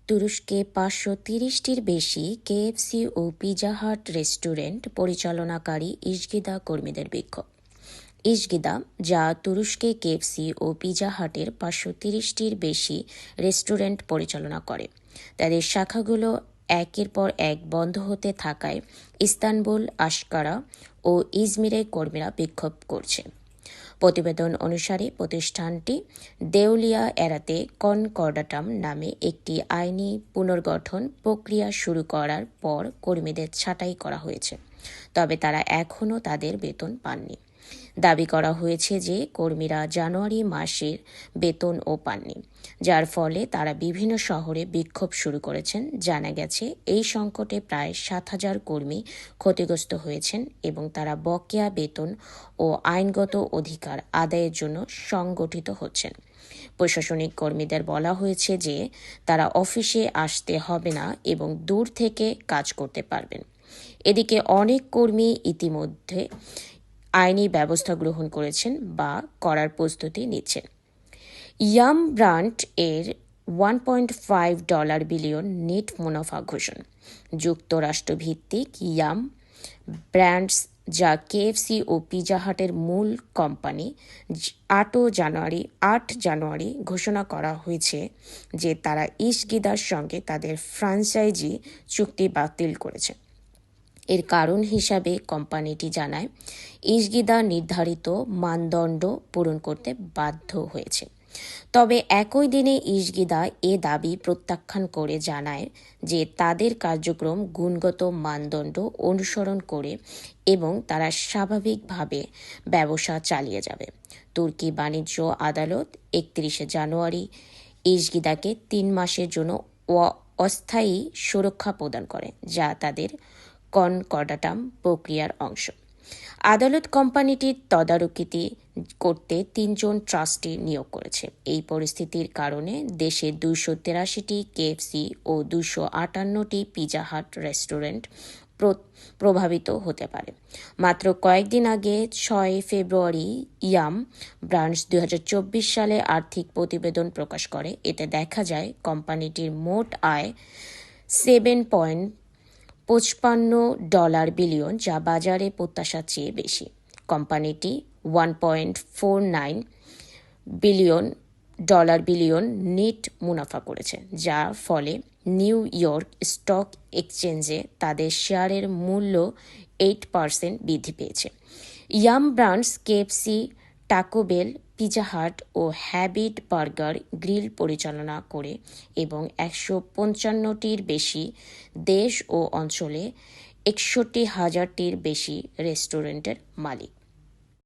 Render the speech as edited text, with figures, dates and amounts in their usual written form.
তুরস্কে ৫৩০টির বেশি কেএফসি ও Pizza Hut restaurant পরিচালনাকারী ইশগিদা কর্মীদের বিক্ষোভ। ইশগিদা, যা তুরস্কে কেএফসি ও পিৎজা হাটের ৫৩০টির বেশি রেস্টুরেন্ট পরিচালনা করে, তাদের শাখাগুলো একের পর এক বন্ধ হতে থাকায় ইস্তানবুল, আশকারা ও ইজমিরে কর্মীরা বিক্ষোভ করছে। প্রতিবেদন অনুসারে প্রতিষ্ঠানটি দেউলিয়া এড়াতে কনকর্ডাটাম নামে একটি আইনি পুনর্গঠন প্রক্রিয়া শুরু করার পর কর্মীদের ছাঁটাই করা হয়েছে, তবে তারা এখনও তাদের বেতন পাননি। দাবি করা হয়েছে যে কর্মীরা জানুয়ারি মাসের বেতনও পাননি, যার ফলে তারা বিভিন্ন শহরে বিক্ষোভ শুরু করেছেন। জানা গেছে, এই সংকটে প্রায় ৭,০০০ কর্মী ক্ষতিগ্রস্ত হয়েছেন এবং তারা বকেয়া বেতন ও আইনগত অধিকার আদায়ের জন্য সংগঠিত হচ্ছেন। প্রশাসনিক কর্মীদের বলা হয়েছে যে তারা অফিসে আসতে হবে না এবং দূর থেকে কাজ করতে পারবেন। এদিকে অনেক কর্মী ইতিমধ্যে আইনি ব্যবস্থা গ্রহণ করেছেন বা করার প্রস্তুতি নিচ্ছেন। ইয়াম ব্র্যান্ড এর $1.5 বিলিয়ন নেট মুনাফা ঘোষণা। যুক্তরাষ্ট্রভিত্তিক ইয়াম ব্র্যান্ডস, যা কেএফসি ও পিৎজা হাটের মূল কোম্পানি, ৮ জানুয়ারি ঘোষণা করা হয়েছে যে তারা ইশগিদার সঙ্গে তাদের ফ্র্যাঞ্চাইজি চুক্তি বাতিল করেছে। এর কারণ হিসাবে কোম্পানিটি জানায়, ইশগিদা নির্ধারিত মানদণ্ড পূরণ করতে বাধ্য হয়েছে। তবে একই দিনে ইশগিদা এ দাবি প্রত্যাখ্যান করে জানায় যে তাদের কার্যক্রম গুণগত মানদণ্ড অনুসরণ করে এবং তারা স্বাভাবিকভাবে ব্যবসা চালিয়ে যাবে। তুর্কি বাণিজ্য আদালত ৩১ জানুয়ারি ইশগিদাকে ৩ মাসের জন্য অস্থায়ী সুরক্ষা প্রদান করে, যা তাদের কনকর্ডাটাম প্রক্রিয়ার অংশ। আদালত কোম্পানিটির তদারকি করতে ৩ জন ট্রাস্টি নিয়োগ করেছে। এই পরিস্থিতির কারণে দেশে ২৮৩টি কেএফসি ও ২৫৮টি পিৎজা হাট রেস্টুরেন্ট প্রভাবিত হতে পারে। মাত্র কয়েকদিন আগে ৬ ফেব্রুয়ারি ইয়াম ব্র্যান্ডস ২০২৪ সালে আর্থিক প্রতিবেদন প্রকাশ করে। এতে দেখা যায় কোম্পানিটির মোট আয় $7.55 বিলিয়ন, যা বাজারে প্রত্যাশার চেয়ে বেশি। কোম্পানিটি $1.49 বিলিয়ন নেট মুনাফা করেছে, যার ফলে নিউ ইয়র্ক স্টক এক্সচেঞ্জে তাদের শেয়ারের মূল্য 8% বৃদ্ধি পেয়েছে। Yum Brands KFC, Taco Bell, Pizza Hut ও হ্যাবিট বার্গার গ্রিল পরিচালনা করে এবং ১৫৫টির বেশি দেশ ও অঞ্চলে ৬১,০০০টির বেশি রেস্টুরেন্টের মালিক।